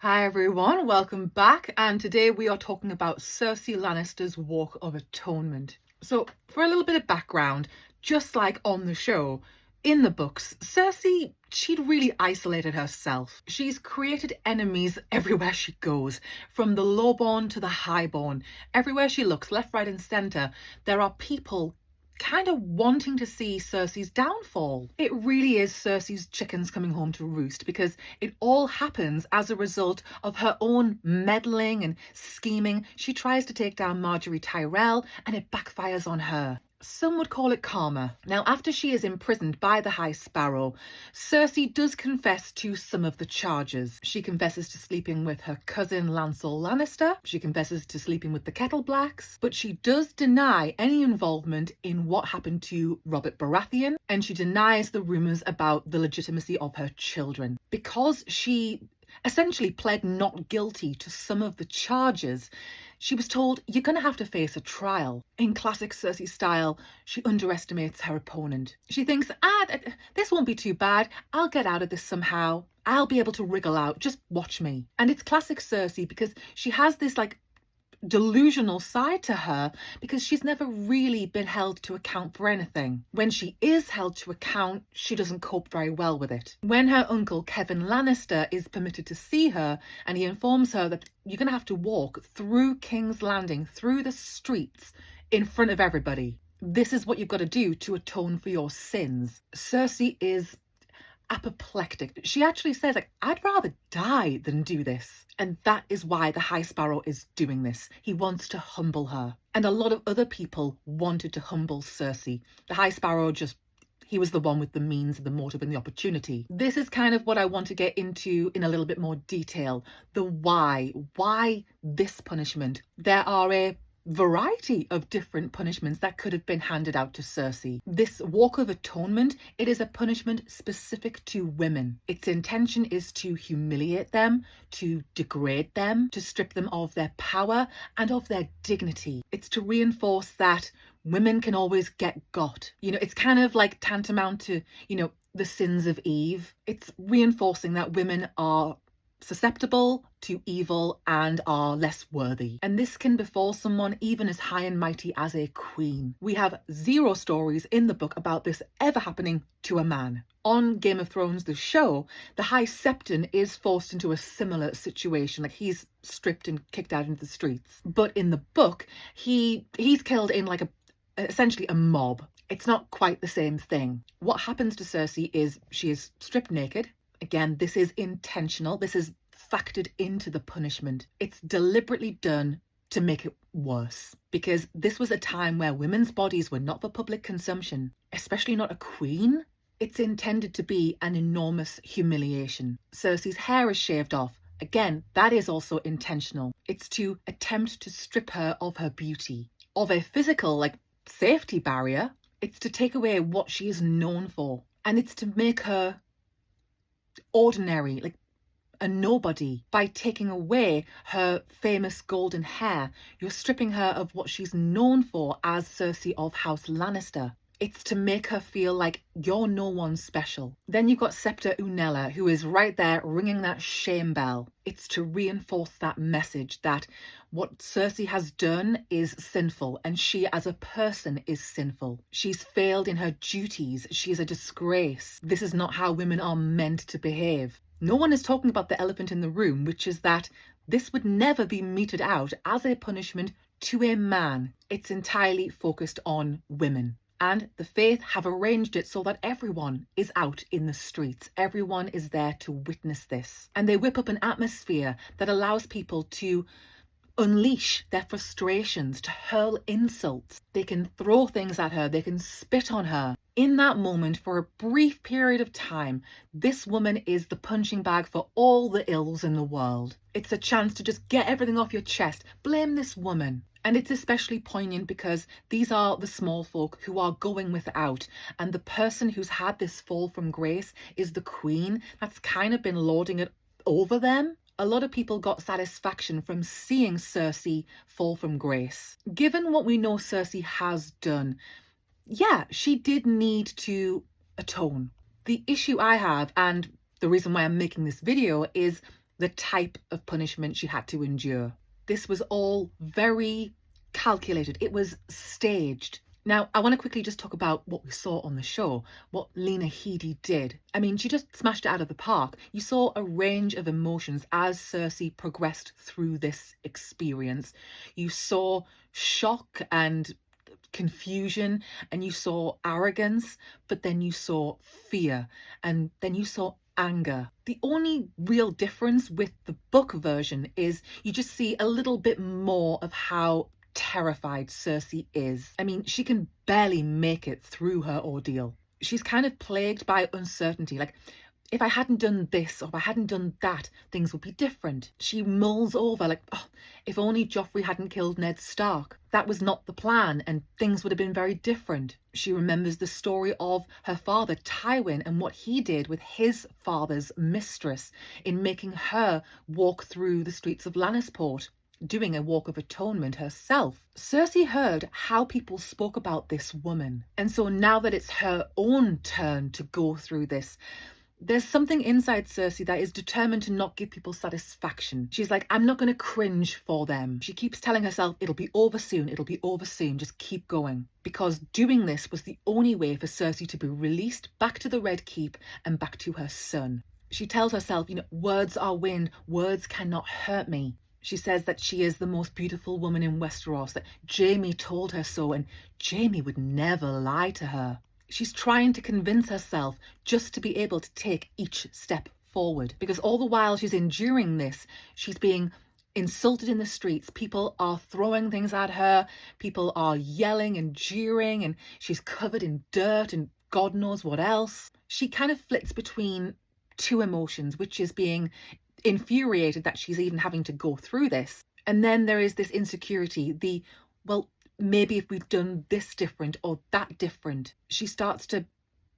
Hi everyone, welcome back, and today we are talking about Cersei Lannister's Walk of Atonement. So, for a little bit of background, just like on the show, in the books, Cersei, she'd really isolated herself. She's created enemies everywhere she goes, from the lowborn to the highborn. Everywhere she looks, left, right and centre, there are people kind of wanting to see Cersei's downfall. It really is Cersei's chickens coming home to roost, because it all happens as a result of her own meddling and scheming. She tries to take down Marjorie Tyrell and it backfires on her. Some would call it karma. Now, after she is imprisoned by the High Sparrow, Cersei does confess to some of the charges. She confesses to sleeping with her cousin Lancel Lannister. She confesses to sleeping with the Kettleblacks. But she does deny any involvement in what happened to Robert Baratheon, and she denies the rumours about the legitimacy of her children. Because she essentially pled not guilty to some of the charges, she was told, you're going to have to face a trial. In classic Cersei style, she underestimates her opponent. She thinks, this won't be too bad. I'll get out of this somehow. I'll be able to wriggle out. Just watch me. And it's classic Cersei because she has this delusional side to her, because she's never really been held to account for anything. When she is held to account, she doesn't cope very well with it. When her uncle Kevin Lannister is permitted to see her, and he informs her that you're going to have to walk through King's Landing, through the streets, in front of everybody. This is what you've got to do to atone for your sins. Cersei is apoplectic. She actually says, I'd rather die than do this. And that is why the High Sparrow is doing this. He wants to humble her. And a lot of other people wanted to humble Cersei. The High Sparrow he was the one with the means, the motive and the opportunity. This is kind of what I want to get into in a little bit more detail. The why. Why this punishment? There are a variety of different punishments that could have been handed out to Cersei. This Walk of Atonement, it is a punishment specific to women. Its intention is to humiliate them, to degrade them, to strip them of their power and of their dignity. It's to reinforce that women can always get got. It's kind of like tantamount to, the sins of Eve. It's reinforcing that women are susceptible to evil and are less worthy. And this can befall someone even as high and mighty as a queen. We have zero stories in the book about this ever happening to a man. On Game of Thrones, the show, the High Septon is forced into a similar situation. He's stripped and kicked out into the streets. But in the book, he's killed in essentially a mob. It's not quite the same thing. What happens to Cersei is she is stripped naked. Again, this is intentional. This is factored into the punishment. It's deliberately done to make it worse, because this was a time where women's bodies were not for public consumption, especially not a queen. It's intended to be an enormous humiliation. Cersei's hair is shaved off. Again, that is also intentional. It's to attempt to strip her of her beauty, of a physical, safety barrier. It's to take away what she is known for. And it's to make her ordinary, a nobody. By taking away her famous golden hair, you're stripping her of what she's known for as Cersei of House Lannister. It's to make her feel like you're no one special. Then you've got Septa Unella, who is right there ringing that shame bell. It's to reinforce that message that what Cersei has done is sinful, and she as a person is sinful. She's failed in her duties. She is a disgrace. This is not how women are meant to behave. No one is talking about the elephant in the room, which is that this would never be meted out as a punishment to a man. It's entirely focused on women. And the Faith have arranged it so that everyone is out in the streets. Everyone is there to witness this. And they whip up an atmosphere that allows people to unleash their frustrations, to hurl insults. They can throw things at her. They can spit on her. In that moment, for a brief period of time, this woman is the punching bag for all the ills in the world. It's a chance to just get everything off your chest. Blame this woman. And it's especially poignant because these are the small folk who are going without. And the person who's had this fall from grace is the queen that's kind of been lording it over them. A lot of people got satisfaction from seeing Cersei fall from grace. Given what we know Cersei has done, yeah, she did need to atone. The issue I have, and the reason why I'm making this video, is the type of punishment she had to endure. This was all very calculated. It was staged. Now, I want to quickly just talk about what we saw on the show, what Lena Headey did. I mean, she just smashed it out of the park. You saw a range of emotions as Cersei progressed through this experience. You saw shock and confusion, and you saw arrogance, but then you saw fear, and then you saw anger. The only real difference with the book version is you just see a little bit more of how terrified Cersei is. I mean, she can barely make it through her ordeal. She's kind of plagued by uncertainty. Like, if I hadn't done this or if I hadn't done that, things would be different. She mulls over like, oh, if only Joffrey hadn't killed Ned Stark. That was not the plan and things would have been very different. She remembers the story of her father, Tywin, and what he did with his father's mistress in making her walk through the streets of Lannisport, doing a walk of atonement herself. Cersei heard how people spoke about this woman. And so now that it's her own turn to go through this, there's something inside Cersei that is determined to not give people satisfaction. She's like, I'm not going to cringe for them. She keeps telling herself, it'll be over soon, it'll be over soon, just keep going. Because doing this was the only way for Cersei to be released back to the Red Keep and back to her son. She tells herself, words are wind, words cannot hurt me. She says that she is the most beautiful woman in Westeros, that Jaime told her so, and Jaime would never lie to her. She's trying to convince herself just to be able to take each step forward. Because all the while she's enduring this, she's being insulted in the streets. People are throwing things at her. People are yelling and jeering, and she's covered in dirt and God knows what else. She kind of flits between two emotions, which is being infuriated that she's even having to go through this. And then there is this insecurity, well, maybe if we've done this different or that different. She starts to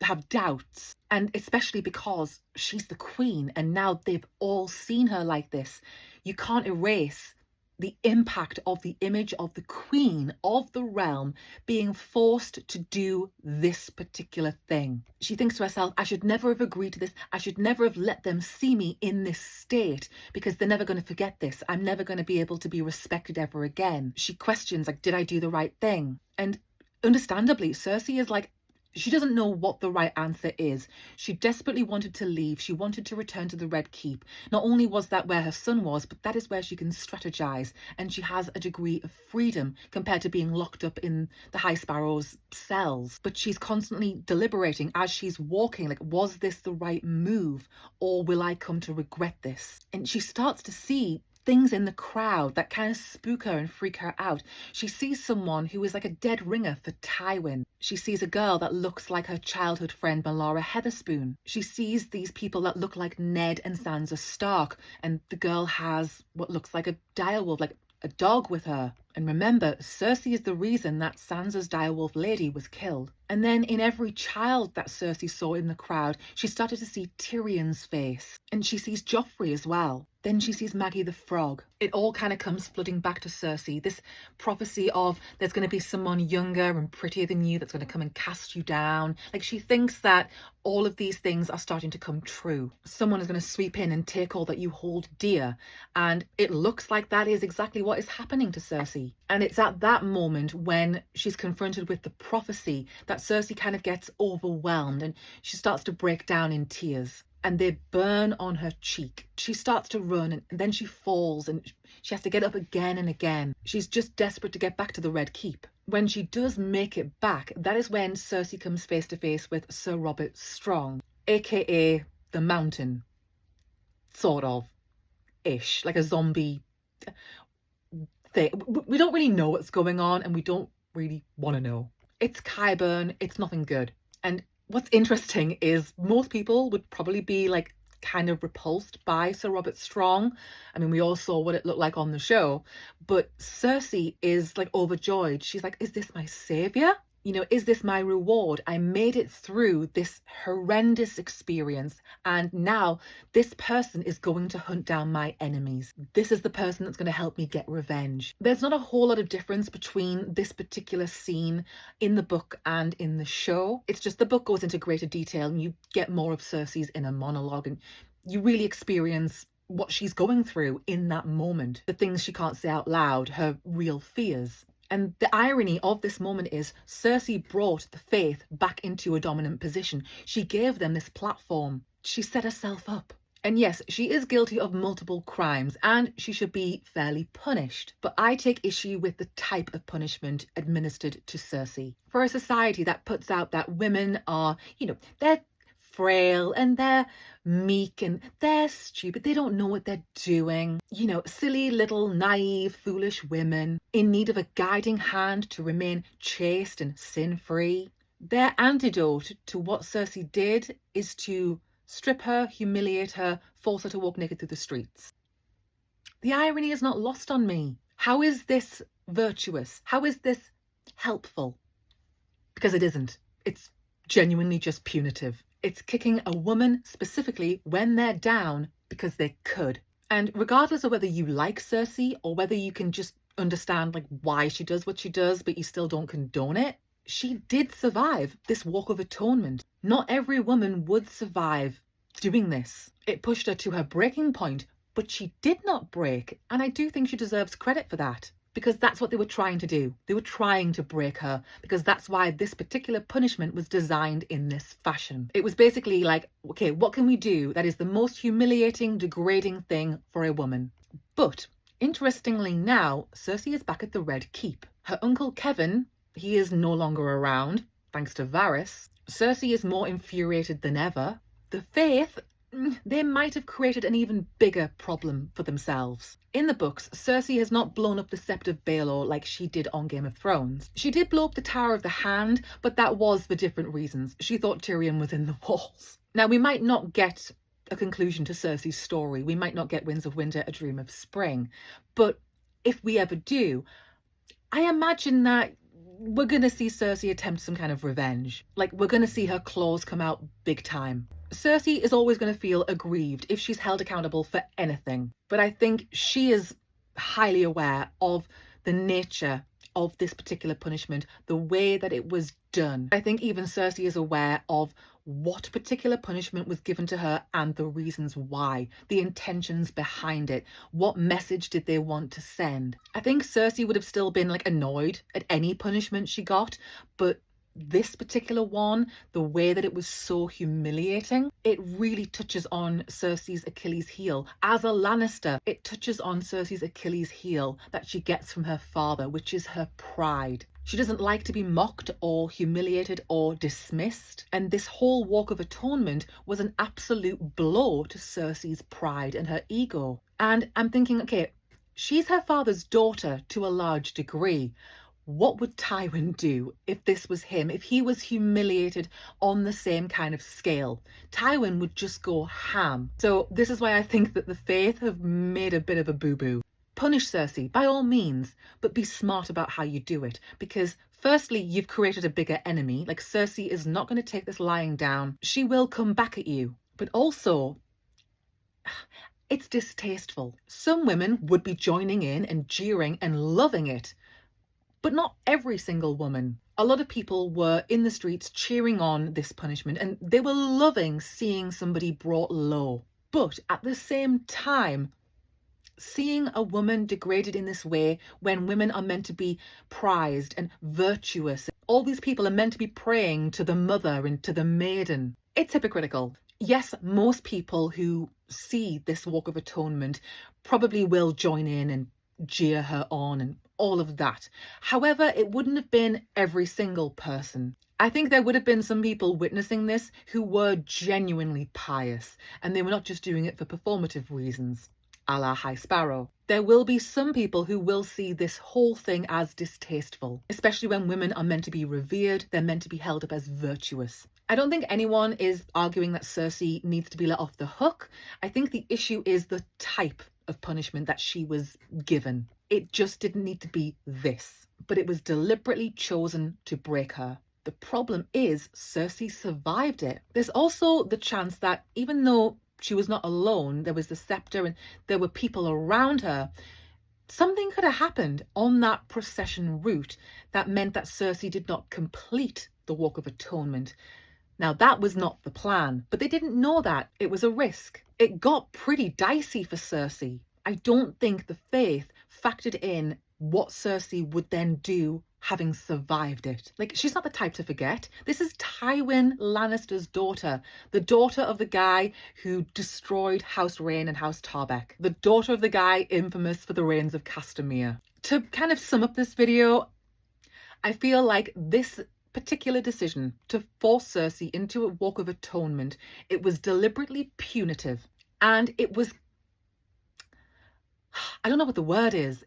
have doubts, and especially because she's the queen and now they've all seen her like this. You can't erase the impact of the image of the queen of the realm being forced to do this particular thing. She thinks to herself, I should never have agreed to this. I should never have let them see me in this state because they're never going to forget this. I'm never going to be able to be respected ever again. She questions, like, did I do the right thing? And understandably, Cersei is like, she doesn't know what the right answer is. She desperately wanted to leave. She wanted to return to the Red Keep. Not only was that where her son was, but that is where she can strategize, and she has a degree of freedom compared to being locked up in the High Sparrow's cells. But she's constantly deliberating as she's walking, like, was this the right move, or will I come to regret this? And she starts to see things in the crowd that kind of spook her and freak her out. She sees someone who is like a dead ringer for Tywin. She sees a girl that looks like her childhood friend Melara Heatherspoon. She sees these people that look like Ned and Sansa Stark, and the girl has what looks like a direwolf, like a dog with her. And remember, Cersei is the reason that Sansa's direwolf lady was killed. And then in every child that Cersei saw in the crowd, she started to see Tyrion's face. And she sees Joffrey as well. Then she sees Maggie the Frog. It all kind of comes flooding back to Cersei. This prophecy of there's going to be someone younger and prettier than you that's going to come and cast you down. Like, she thinks that all of these things are starting to come true. Someone is going to sweep in and take all that you hold dear. And it looks like that is exactly what is happening to Cersei. And it's at that moment when she's confronted with the prophecy that Cersei kind of gets overwhelmed and she starts to break down in tears. And they burn on her cheek. She starts to run and then she falls and she has to get up again and again. She's just desperate to get back to the Red Keep. When she does make it back, that is when Cersei comes face to face with Sir Robert Strong, aka the Mountain, sort of, ish, like a zombie thing. We don't really know what's going on and we don't really want to know. It's Qyburn, it's nothing good. And what's interesting is most people would probably be like kind of repulsed by Sir Robert Strong. I mean, we all saw what it looked like on the show, but Cersei is like overjoyed. She's like, is this my savior? Is this my reward? I made it through this horrendous experience, and now this person is going to hunt down my enemies. This is the person that's going to help me get revenge. There's not a whole lot of difference between this particular scene in the book and in the show. It's just the book goes into greater detail and you get more of Cersei's inner monologue and you really experience what she's going through in that moment, the things she can't say out loud, her real fears. And the irony of this moment is Cersei brought the Faith back into a dominant position. She gave them this platform. She set herself up. And yes, she is guilty of multiple crimes and she should be fairly punished. But I take issue with the type of punishment administered to Cersei. For a society that puts out that women are, they're frail and they're meek and they're stupid, they don't know what they're doing. Silly little naive, foolish women in need of a guiding hand to remain chaste and sin-free. Their antidote to what Cersei did is to strip her, humiliate her, force her to walk naked through the streets. The irony is not lost on me. How is this virtuous? How is this helpful? Because it isn't. It's genuinely just punitive. It's kicking a woman specifically when they're down because they could. And regardless of whether you like Cersei or whether you can just understand why she does what she does, but you still don't condone it, she did survive this walk of atonement. Not every woman would survive doing this. It pushed her to her breaking point, but she did not break. And I do think she deserves credit for that, because that's what they were trying to do. They were trying to break her, because that's why this particular punishment was designed in this fashion. It was basically okay, what can we do that is the most humiliating, degrading thing for a woman? But interestingly now, Cersei is back at the Red Keep. Her uncle Kevin, he is no longer around, thanks to Varys. Cersei is more infuriated than ever. The Faith, they might have created an even bigger problem for themselves. In the books, Cersei has not blown up the Sept of Baelor like she did on Game of Thrones. She did blow up the Tower of the Hand, but that was for different reasons. She thought Tyrion was in the walls. Now, we might not get a conclusion to Cersei's story. We might not get Winds of Winter, A Dream of Spring. But if we ever do, I imagine that we're going to see Cersei attempt some kind of revenge. We're going to see her claws come out big time. Cersei is always going to feel aggrieved if she's held accountable for anything. But I think she is highly aware of the nature of this particular punishment, the way that it was done. I think even Cersei is aware of what particular punishment was given to her and the reasons why, the intentions behind it. What message did they want to send? I think Cersei would have still been annoyed at any punishment she got, but this particular one, the way that it was so humiliating, it really touches on Cersei's Achilles heel. As a Lannister, it touches on Cersei's Achilles heel that she gets from her father, which is her pride. She doesn't like to be mocked or humiliated or dismissed. And this whole walk of atonement was an absolute blow to Cersei's pride and her ego. And I'm thinking, okay, she's her father's daughter to a large degree. What would Tywin do if this was him, if he was humiliated on the same kind of scale? Tywin would just go ham. So this is why I think that the Faith have made a bit of a boo-boo. Punish Cersei, by all means, but be smart about how you do it. Because firstly, you've created a bigger enemy. Cersei is not going to take this lying down. She will come back at you. But also, it's distasteful. Some women would be joining in and jeering and loving it. But not every single woman. A lot of people were in the streets cheering on this punishment and they were loving seeing somebody brought low. But at the same time, seeing a woman degraded in this way when women are meant to be prized and virtuous, all these people are meant to be praying to the mother and to the maiden. It's hypocritical. Yes, most people who see this walk of atonement probably will join in and jeer her on and all of that. However, it wouldn't have been every single person. I think there would have been some people witnessing this who were genuinely pious and they were not just doing it for performative reasons, a la High Sparrow. There will be some people who will see this whole thing as distasteful, especially when women are meant to be revered, they're meant to be held up as virtuous. I don't think anyone is arguing that Cersei needs to be let off the hook. I think the issue is the type of punishment that she was given. It just didn't need to be this, but it was deliberately chosen to break her. The problem is Cersei survived it. There's also the chance that even though she was not alone, there was the scepter and there were people around her, something could have happened on that procession route that meant that Cersei did not complete the Walk of Atonement. Now, that was not the plan, but they didn't know that. It was a risk. it got pretty dicey for Cersei. I don't think the faith factored in what Cersei would then do having survived it. Like, she's not the type to forget. This is Tywin Lannister's daughter, the daughter of the guy who destroyed House Reyne and House Tarbeck, the daughter of the guy infamous for the Rains of Castamere. To kind of sum up this video, I feel like this particular decision to force Cersei into a walk of atonement, it was deliberately punitive, and it was, I don't know what the word is.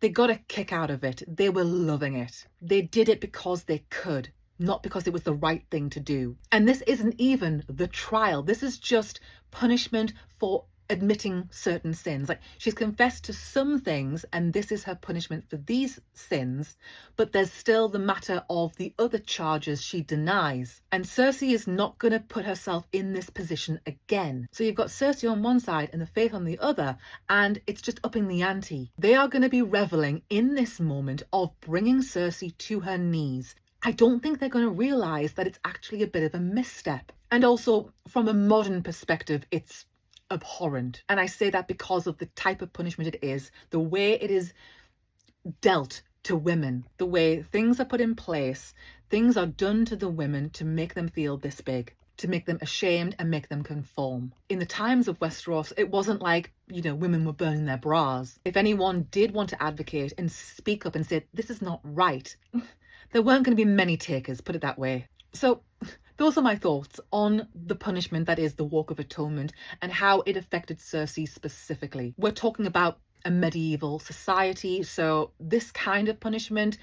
They got a kick out of it. They were loving it. They did it because they could, not because it was the right thing to do. And this isn't even the trial. This is just punishment for admitting certain sins. Like, she's confessed to some things and this is her punishment for these sins, but there's still the matter of the other charges she denies. And Cersei is not going to put herself in this position again. So you've got Cersei on one side and the faith on the other, and it's just upping the ante. They are going to be reveling in this moment of bringing Cersei to her knees. I don't think they're going to realise that it's actually a bit of a misstep. And also, from a modern perspective, it's abhorrent. And I say that because of the type of punishment it is, the way it is dealt to women, the way things are put in place, things are done to the women to make them feel this big, to make them ashamed and make them conform. In the times of Westeros, it wasn't like, you know, women were burning their bras. If anyone did want to advocate and speak up and say, this is not right, there weren't going to be many takers, put it that way. So those are my thoughts on the punishment that is the Walk of Atonement and how it affected Cersei specifically. We're talking about a medieval society, so this kind of punishment,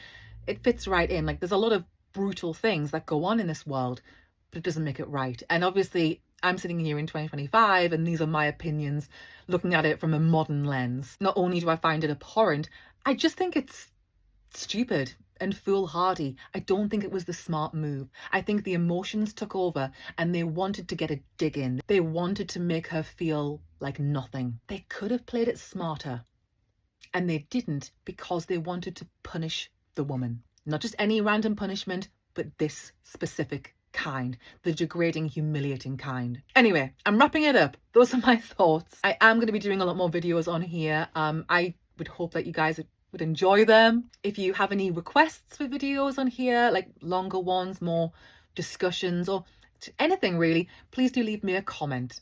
it fits right in. Like, there's a lot of brutal things that go on in this world, but it doesn't make it right. And obviously, I'm sitting here in 2025 and these are my opinions looking at it from a modern lens. Not only do I find it abhorrent, I just think it's stupid and foolhardy. I don't think it was the smart move. I think the emotions took over and they wanted to get a dig in. They wanted to make her feel like nothing. They could have played it smarter, and they didn't, because they wanted to punish the woman. Not just any random punishment, but this specific kind, the degrading, humiliating kind. Anyway, I'm wrapping it up. Those are my thoughts. I am going to be doing a lot more videos on here. I would hope that you guys would enjoy them. If you have any requests for videos on here, like longer ones, more discussions, or anything really, please do leave me a comment.